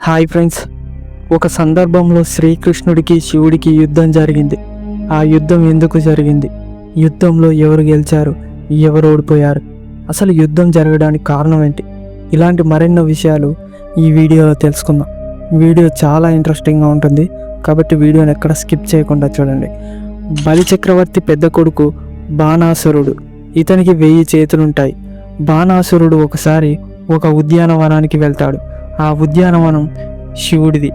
Hi friends, ఒక సందర్భంలో శ్రీకృష్ణుడికి శివుడికి యుద్ధం జరిగింది. ఆ యుద్ధం ఎందుకు జరిగింది? యుద్ధంలో ఎవరు గెలిచారు, ఎవరు ఓడిపోయారు, అసలు యుద్ధం జరగడానికి కారణం ఏంటి? ఇలాంటి మరెన్నో విషయాలు ఈ వీడియోలో తెలుసుకుందాం. వీడియో చాలా ఇంట్రెస్టింగ్గా ఉంటుంది కాబట్టి వీడియోని ఎక్కడ స్కిప్ చేయకుండా చూడండి. బలి చక్రవర్తి పెద్ద కొడుకు బాణాసురుడు. ఇతనికి 1000 చేతులుంటాయి. బాణాసురుడు ఒకసారి ఒక ఉద్యానవనానికి వెళ్తాడు. ఆ ఉద్యానవనం శివుడిది.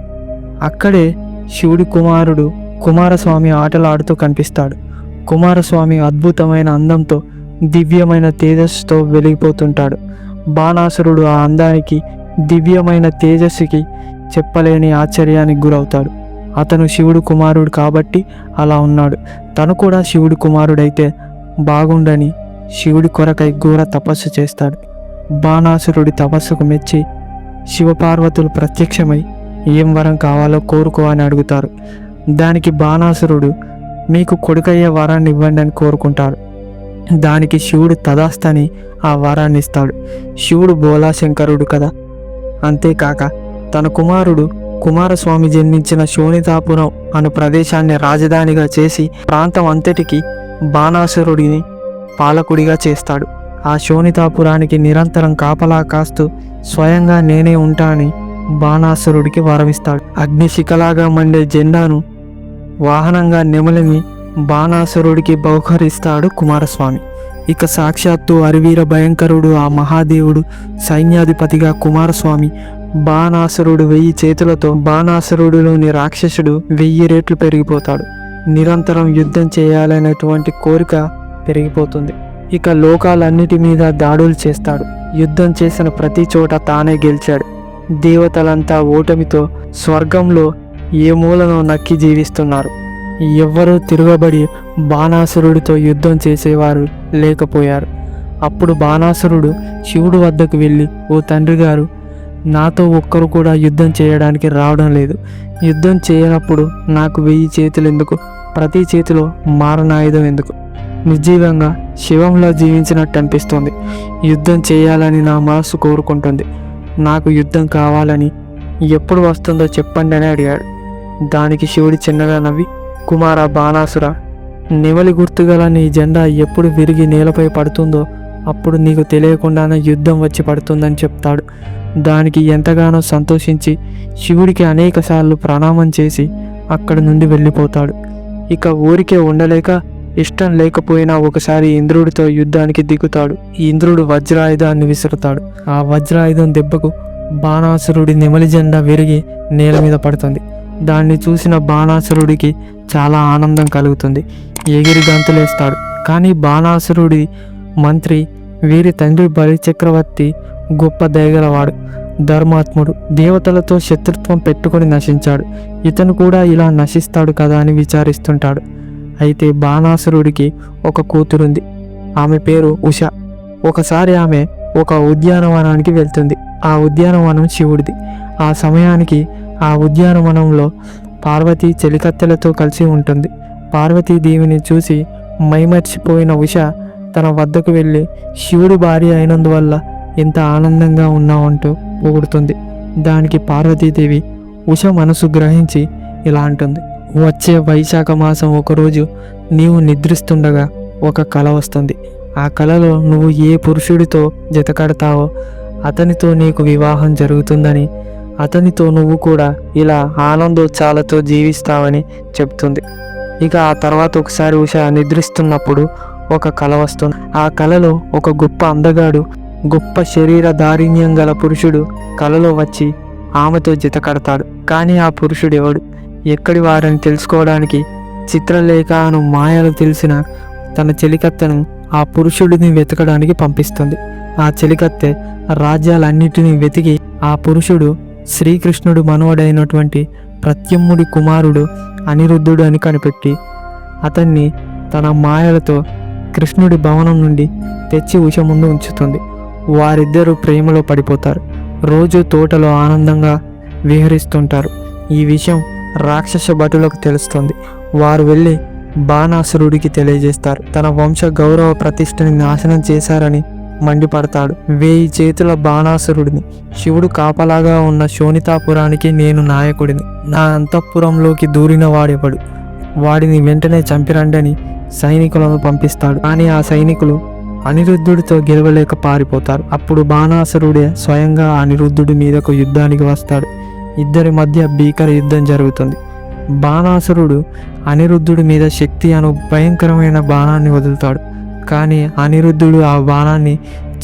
అక్కడే శివుడి కుమారుడు కుమారస్వామి ఆటలాడుతూ కనిపిస్తాడు. కుమారస్వామి అద్భుతమైన అందంతో, దివ్యమైన తేజస్సుతో వెలిగిపోతుంటాడు. బాణాసురుడు ఆ అందానికి, దివ్యమైన తేజస్సుకి చెప్పలేని ఆశ్చర్యానికి గురవుతాడు. అతను శివుడు కుమారుడు కాబట్టి అలా ఉన్నాడు. తను కూడా శివుడి కుమారుడైతే బాగుండని శివుడి కొరకై ఘోర తపస్సు చేస్తాడు. బాణాసురుడి తపస్సుకు మెచ్చి శివపార్వతులు ప్రత్యక్షమై ఏం వరం కావాలో కోరుకో అని అడుగుతారు. దానికి బాణాసురుడు మీకు కొడుకయ్యే వరాన్ని ఇవ్వండి అని కోరుకుంటాడు. దానికి శివుడు తదాస్తని ఆ వరాన్ని ఇస్తాడు. శివుడు బోలాశంకరుడు కదా. అంతేకాక తన కుమారుడు కుమారస్వామి జన్మించిన శోణితాపురం అను ప్రదేశాన్ని రాజధానిగా చేసి ప్రాంతం అంతటికి బాణాసురుడిని పాలకుడిగా చేస్తాడు. ఆ శోణితాపురానికి నిరంతరం కాపలా కాస్తూ స్వయంగా నేనే ఉంటా అని బాణాసురుడికి వరమిస్తాడు. అగ్నిశిఖలాగా మండే జెండాను వాహనంగా నెమలిని బాణాసురుడికి బహుకరిస్తాడు కుమారస్వామి. ఇక సాక్షాత్తు అరివీర భయంకరుడు ఆ మహాదేవుడు సైన్యాధిపతిగా కుమారస్వామి బాణాసురుడు 1000 చేతులతో బాణాసురుడిలోని రాక్షసుడు 1000 రెట్లు పెరిగిపోతాడు. నిరంతరం యుద్ధం చేయాలనేటువంటి కోరిక పెరిగిపోతుంది. ఇక లోకాలన్నిటి మీద దాడులు చేస్తాడు. యుద్ధం చేసిన ప్రతి చోట తానే గెలిచాడు. దేవతలంతా ఓటమితో స్వర్గంలో ఏ మూలనో నక్కి జీవిస్తున్నారు. ఎవ్వరూ తిరగబడి బాణాసురుడితో యుద్ధం చేసేవారు లేకపోయారు. అప్పుడు బాణాసురుడు శివుడు వద్దకు వెళ్ళి, ఓ తండ్రి గారు, నాతో ఒక్కరు కూడా యుద్ధం చేయడానికి రావడం లేదు. యుద్ధం చేయనప్పుడు నాకు 1000 చేతులు ఎందుకు? ప్రతి చేతిలో మారణాయుధం ఎందుకు? నిర్జీవంగా శివంలో జీవించినట్టు అనిపిస్తుంది. యుద్ధం చేయాలని నా మనసు కోరుకుంటుంది. నాకు యుద్ధం కావాలని ఎప్పుడు వస్తుందో చెప్పండి అని అడిగాడు. దానికి శివుడి చిన్నగా నవ్వి, కుమార బాణాసుర, నెమలి గుర్తుగల నీ జెండా ఎప్పుడు విరిగి నేలపై పడుతుందో అప్పుడు నీకు తెలియకుండానే యుద్ధం వచ్చి పడుతుందని చెప్తాడు. దానికి ఎంతగానో సంతోషించి శివుడికి అనేకసార్లు ప్రణామం చేసి అక్కడి నుండి వెళ్ళిపోతాడు. ఇక ఊరికే ఉండలేక ఇష్టం లేకపోయినా ఒకసారి ఇంద్రుడితో యుద్ధానికి దిగుతాడు. ఇంద్రుడు వజ్రాయుధాన్ని విసురుతాడు. ఆ వజ్రాయుధం దెబ్బకు బాణాసురుడి నెమలి జెండా విరిగి నేల మీద పడుతుంది. దాన్ని చూసిన బాణాసురుడికి చాలా ఆనందం కలుగుతుంది. ఎగిరి గంతులేస్తాడు. కానీ బాణాసురుడి మంత్రి వీరి తండ్రి బలి చక్రవర్తి గొప్ప దయగలవాడు, ధర్మాత్ముడు. దేవతలతో శత్రుత్వం పెట్టుకొని నశించాడు. ఇతను కూడా ఇలా నశిస్తాడు కదా అని విచారిస్తుంటాడు. అయితే బాణాసురుడికి ఒక కూతురుంది. ఆమె పేరు ఉష. ఒకసారి ఆమె ఒక ఉద్యానవనానికి వెళ్తుంది. ఆ ఉద్యానవనం శివుడిది. ఆ సమయానికి ఆ ఉద్యానవనంలో పార్వతి చెలికత్తెలతో కలిసి ఉంటుంది. పార్వతీదేవిని చూసి మైమర్చిపోయిన ఉష తన వద్దకు వెళ్ళి శివుడి భార్య అయినందువల్ల ఎంత ఆనందంగా ఉన్నావంటూ పొగుడుతుంది. దానికి పార్వతీదేవి ఉష మనసు గ్రహించి ఇలా అంటుంది, వచ్చే వైశాఖ మాసం ఒకరోజు నీవు నిద్రిస్తుండగా ఒక కల వస్తుంది. ఆ కలలో నువ్వు ఏ పురుషుడితో జతకడతావో అతనితో నీకు వివాహం జరుగుతుందని, అతనితో నువ్వు కూడా ఇలా ఆనందోత్సాహాలతో జీవిస్తావని చెప్తుంది. ఇక ఆ తర్వాత ఒకసారి ఉష నిద్రిస్తున్నప్పుడు ఒక కల వస్తుంది. ఆ కలలో ఒక గొప్ప అందగాడు, గొప్ప శరీర దారిణ్యం గల పురుషుడు కలలో వచ్చి ఆమెతో జతకడతాడు. కానీ ఆ పురుషుడు ఎవడు, ఎక్కడి వారని తెలుసుకోవడానికి చిత్రలేఖ అను మాయలు తెలిసిన తన చెలికత్తెను ఆ పురుషుడిని వెతకడానికి పంపిస్తుంది. ఆ చెలికత్తె రాజ్యాలన్నిటినీ వెతికి ఆ పురుషుడు శ్రీకృష్ణుడు మనవడైనటువంటి ప్రత్యుమ్నుడి కుమారుడు అనిరుద్ధుడు అని కనిపెట్టి అతన్ని తన మాయలతో కృష్ణుడి భవనం నుండి తెచ్చి ఉష ముందు ఉంచుతుంది. వారిద్దరూ ప్రేమలో పడిపోతారు. రోజు తోటలో ఆనందంగా విహరిస్తుంటారు. ఈ విషయం రాక్షస భటులకు తెలుస్తుంది. వారు వెళ్ళి బాణాసురుడికి తెలియజేస్తారు. తన వంశ గౌరవ ప్రతిష్టని నాశనం చేశారని మండిపడతాడు. 1000 చేతుల బాణాసురుడిని, శివుడు కాపలాగా ఉన్న శోణితాపురానికి నేను నాయకుడిని. నా అంతఃపురంలోకి దూరిన వాడెవడు, వాడిని వెంటనే చంపిరండని సైనికులను పంపిస్తాడు. కానీ ఆ సైనికులు అనిరుద్ధుడితో గెలవలేక పారిపోతారు. అప్పుడు బాణాసురుడే స్వయంగా అనిరుద్ధుడి మీదకు యుద్ధానికి వస్తాడు. ఇద్దరి మధ్య భీకర యుద్ధం జరుగుతుంది. బాణాసురుడు అనిరుద్ధుడి మీద శక్తి అను భయంకరమైన బాణాన్ని వదులుతాడు. కానీ అనిరుద్ధుడు ఆ బాణాన్ని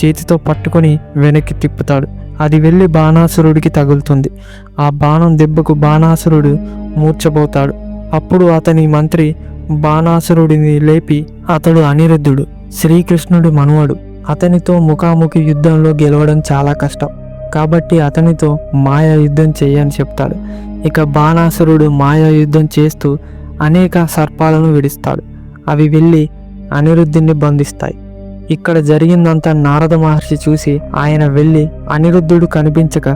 చేతితో పట్టుకొని వెనక్కి తిప్పుతాడు. అది వెళ్ళి బాణాసురుడికి తగులుతుంది. ఆ బాణం దెబ్బకు బాణాసురుడు మూర్ఛపోతాడు. అప్పుడు అతని మంత్రి బాణాసురుడిని లేపి, అతడు అనిరుద్ధుడు, శ్రీకృష్ణుడి మనువడు. అతనితో ముఖాముఖి యుద్ధంలో గెలవడం చాలా కష్టం, కాబట్టి అతనితో మాయా యుద్ధం చేయని చెప్తాడు. ఇక బాణాసురుడు మాయా యుద్ధం చేస్తూ అనేక సర్పాలను విడిస్తాడు. అవి వెళ్ళి అనిరుద్ధుడిని బంధిస్తాయి. ఇక్కడ జరిగిందంతా నారద మహర్షి చూసి ఆయన వెళ్ళి అనిరుద్ధుడు కనిపించక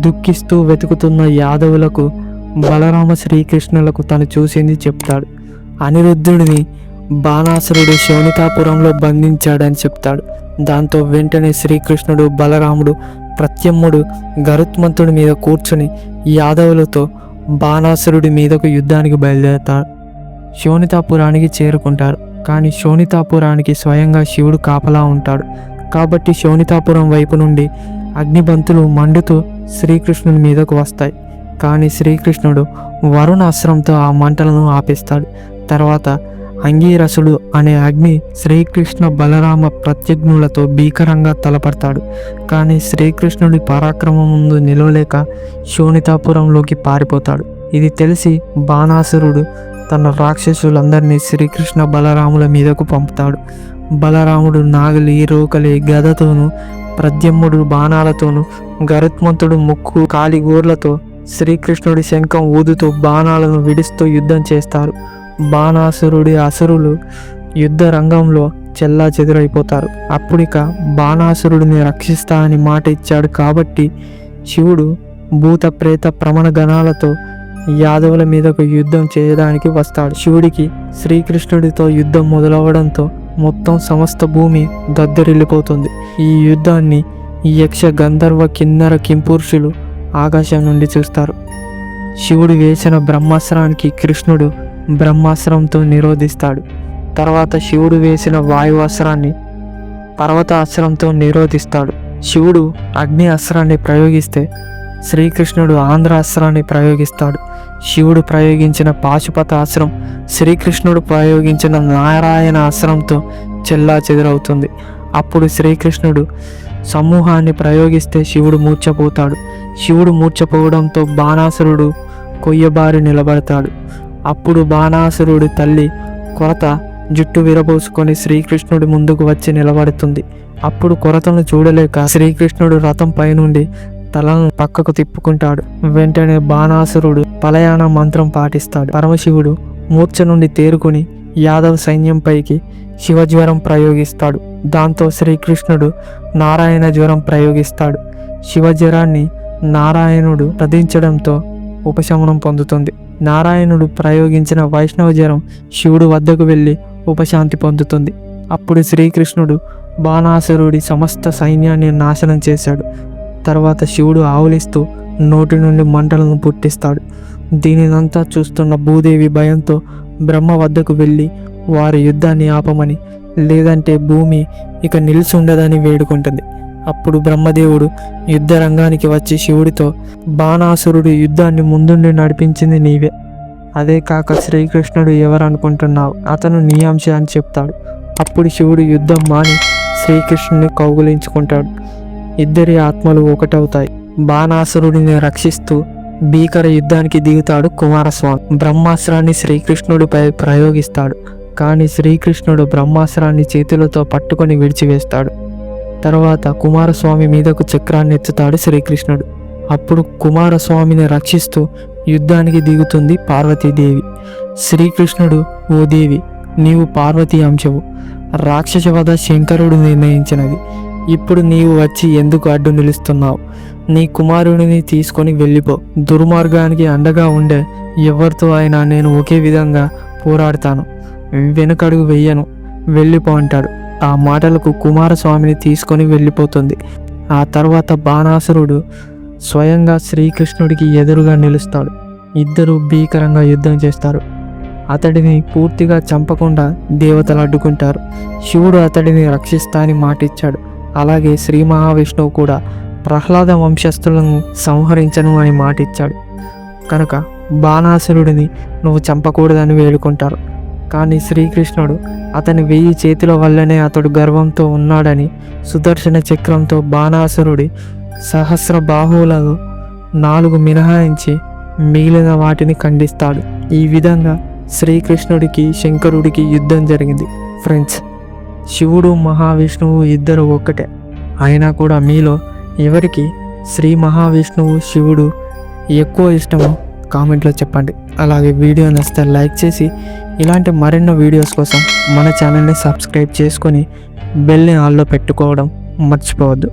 దుఃఖిస్తూ వెతుకుతున్న యాదవులకు, బలరామ శ్రీకృష్ణులకు తను చూసింది చెప్తాడు. అనిరుద్ధుడిని బాణాసురుడు శోణితాపురంలో బంధించాడని చెప్తాడు. దాంతో వెంటనే శ్రీకృష్ణుడు, బలరాముడు, ప్రత్యమ్ముడు గరుత్మంతుడి మీద కూర్చుని యాదవులతో బాణాసురుడి మీదకు యుద్ధానికి బయలుదేరతాడు. శోణితాపురానికి చేరుకుంటారు. కానీ శోణితాపురానికి స్వయంగా శివుడు కాపలా ఉంటాడు. కాబట్టి శోణితాపురం వైపు నుండి అగ్నిబంతులు మండుతూ శ్రీకృష్ణుని మీదకు వస్తాయి. కానీ శ్రీకృష్ణుడు వరుణ అస్త్రంతో ఆ మంటలను ఆపేస్తాడు. తర్వాత అంగీరసుడు అనే అగ్ని శ్రీకృష్ణ, బలరామ ప్రత్యగ్నులతో భీకరంగా తలపడతాడు. కానీ శ్రీకృష్ణుడి పరాక్రమం ముందు నిలవలేక శోణితాపురంలోకి పారిపోతాడు. ఇది తెలిసి బాణాసురుడు తన రాక్షసులందరినీ శ్రీకృష్ణ, బలరాముల మీదకు పంపుతాడు. బలరాముడు నాగలి, రోకలి, గదతోనూ, ప్రద్యుమ్నుడు బాణాలతోనూ, గరుత్మంతుడు ముక్కు, కాలిగోర్లతో, శ్రీకృష్ణుడి శంఖం ఊదుతూ బాణాలను విడుస్తూ యుద్ధం చేస్తారు. బాణాసురుడి అసురులు యుద్ధ రంగంలో చెల్లా చెదురైపోతారు. అప్పుడిక బాణాసురుడిని రక్షిస్తా అని మాట ఇచ్చాడు కాబట్టి శివుడు భూత ప్రేత ప్రమణ గణాలతో యాదవుల మీదకు యుద్ధం చేయడానికి వస్తాడు. శివుడికి శ్రీకృష్ణుడితో యుద్ధం మొదలవడంతో మొత్తం సమస్త భూమి దద్దరిల్లిపోతుంది. ఈ యుద్ధాన్ని యక్ష, గంధర్వ, కిన్నర, కింపురుషులు ఆకాశం నుండి చూస్తారు. శివుడు వేసిన బ్రహ్మాస్త్రానికి కృష్ణుడు బ్రహ్మాస్త్రంతో నిరోధిస్తాడు. తర్వాత శివుడు వేసిన వాయువాస్త్రాన్ని పర్వత అస్త్రంతో నిరోధిస్తాడు. శివుడు అగ్ని అస్త్రాన్ని ప్రయోగిస్తే శ్రీకృష్ణుడు ఆంధ్ర అస్త్రాన్ని ప్రయోగిస్తాడు. శివుడు ప్రయోగించిన పాశుపత అస్త్రం శ్రీకృష్ణుడు ప్రయోగించిన నారాయణ అస్త్రంతో చెల్లా చెదురవుతుంది. అప్పుడు శ్రీకృష్ణుడు సమూహాన్ని ప్రయోగిస్తే శివుడు మూర్ఛపోతాడు. శివుడు మూర్ఛపోవడంతో బాణాసురుడు కొయ్యబారి నిలబడతాడు. అప్పుడు బాణాసురుడి తల్లి కొరత జుట్టు విరబోసుకొని శ్రీకృష్ణుడి ముందుకు వచ్చి నిలబడుతుంది. అప్పుడు కొరతను చూడలేక శ్రీకృష్ణుడు రథం పైనుండి తలను పక్కకు తిప్పుకుంటాడు. వెంటనే బాణాసురుడు పలయాణ మంత్రం పాటిస్తాడు. పరమశివుడు మూర్ఛ నుండి తేరుకుని యాదవ సైన్యంపైకి శివజ్వరం ప్రయోగిస్తాడు. దాంతో శ్రీకృష్ణుడు నారాయణ జ్వరం ప్రయోగిస్తాడు. శివజ్వరాన్ని నారాయణుడు వధించడంతో ఉపశమనం పొందుతుంది. నారాయణుడు ప్రయోగించిన వైష్ణవ జ్వరం శివుడు వద్దకు వెళ్ళి ఉపశాంతి పొందుతుంది. అప్పుడు శ్రీకృష్ణుడు బాణాసురుడి సమస్త సైన్యాన్ని నాశనం చేశాడు. తర్వాత శివుడు ఆవులిస్తూ నోటి నుండి మంటలను పుట్టిస్తాడు. దీనినంతా చూస్తున్న భూదేవి భయంతో బ్రహ్మ వద్దకు వెళ్ళి వారి యుద్ధాన్ని ఆపమని, లేదంటే భూమి ఇక నిలిచి ఉండదని వేడుకుంటుంది. అప్పుడు బ్రహ్మదేవుడు యుద్ధ రంగానికి వచ్చి శివుడితో, బాణాసురుడు యుద్ధాన్ని ముందుండి నడిపించింది నీవే, అదే కాక శ్రీకృష్ణుడు ఎవరనుకుంటున్నావు, అతను నీ అంశ అని చెప్తాడు. అప్పుడు శివుడు యుద్ధం మాని శ్రీకృష్ణుని కౌగులించుకుంటాడు. ఇద్దరి ఆత్మలు ఒకటవుతాయి. బాణాసురుడిని రక్షిస్తూ భీకర యుద్ధానికి దిగుతాడు కుమారస్వామి. బ్రహ్మాస్త్రాన్ని శ్రీకృష్ణుడిపై ప్రయోగిస్తాడు. కానీ శ్రీకృష్ణుడు బ్రహ్మాస్త్రాన్ని చేతులతో పట్టుకొని విడిచివేస్తాడు. తర్వాత కుమారస్వామి మీదకు చక్రాన్ని ఎత్తుతాడు శ్రీకృష్ణుడు. అప్పుడు కుమారస్వామిని రక్షిస్తూ యుద్ధానికి దిగుతుంది పార్వతీదేవి. శ్రీకృష్ణుడు, ఓ దేవి, నీవు పార్వతీ అంశవు, రాక్షస వధ శంకరుడు నిర్ణయించినది. ఇప్పుడు నీవు వచ్చి ఎందుకు అడ్డు నిలుస్తున్నావు? నీ కుమారుడిని తీసుకొని వెళ్ళిపో. దుర్మార్గానికి అండగా ఉండే ఎవరితో అయినా నేను ఒకే విధంగా పోరాడతాను, వెనుకడుగు వెయ్యను, వెళ్ళిపో అంటాడు. ఆ మాటలకు కుమారస్వామిని తీసుకొని వెళ్ళిపోతుంది. ఆ తర్వాత బాణాసురుడు స్వయంగా శ్రీకృష్ణుడికి ఎదురుగా నిలుస్తాడు. ఇద్దరు భీకరంగా యుద్ధం చేస్తారు. అతడిని పూర్తిగా చంపకుండా దేవతలు అడ్డుకుంటారు. శివుడు అతడిని రక్షిస్తా అని మాటిచ్చాడు. అలాగే శ్రీ మహావిష్ణువు కూడా ప్రహ్లాద వంశస్థులను సంహరించను అని మాటిచ్చాడు. కనుక బాణాసురుడిని నువ్వు చంపకూడదని వేడుకుంటారు. కానీ శ్రీకృష్ణుడు అతని 1000 చేతుల వల్లనే అతడు గర్వంతో ఉన్నాడని సుదర్శన చక్రంతో బాణాసురుడి సహస్ర బాహువులను 4 మినహాయించి మిగిలిన వాటిని ఖండిస్తాడు. ఈ విధంగా శ్రీకృష్ణుడికి శంకరుడికి యుద్ధం జరిగింది. ఫ్రెండ్స్, శివుడు మహావిష్ణువు ఇద్దరు ఒక్కటే. అయినా కూడా మీలో ఎవరికి శ్రీ మహావిష్ణువు శివుడు ఎక్కువ ఇష్టమో కామెంట్లో చెప్పండి. అలాగే వీడియో నచ్చితే లైక్ చేసి ఇలాంటి మరెన్నో వీడియోస్ కోసం మన ఛానల్ని సబ్స్క్రైబ్ చేసుకొని బెల్ని ఆల్లో పెట్టుకోవడం మర్చిపోవద్దు.